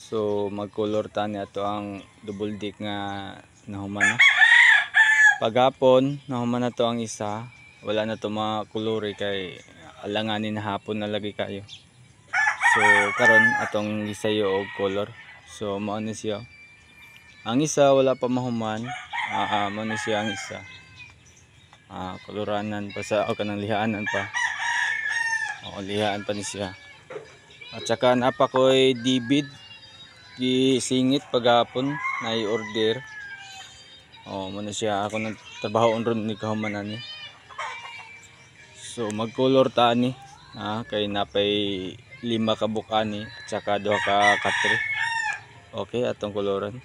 So magkolor tani ato ang double dick nga nahuman na. Paghapon nahuman na to ang isa, wala na to mga kulore kay alanganin na hapon na lagi kayo. So karon atong gisayo og color. So mao ni siya. Ang isa wala pa mahuman, mao ni siya ang isa. Koloranan pa sa o kanang lihaanan pa. O lihaan pa ni siya. At saka napa ko'y dibid gisingit paghapon na i-order. Muna siya ako nagtrabaho ron ni kahumanan ni. So mag-color ta ni kay napay 5 ka bukani at saka 2 ka katre. Okay, atong koloran.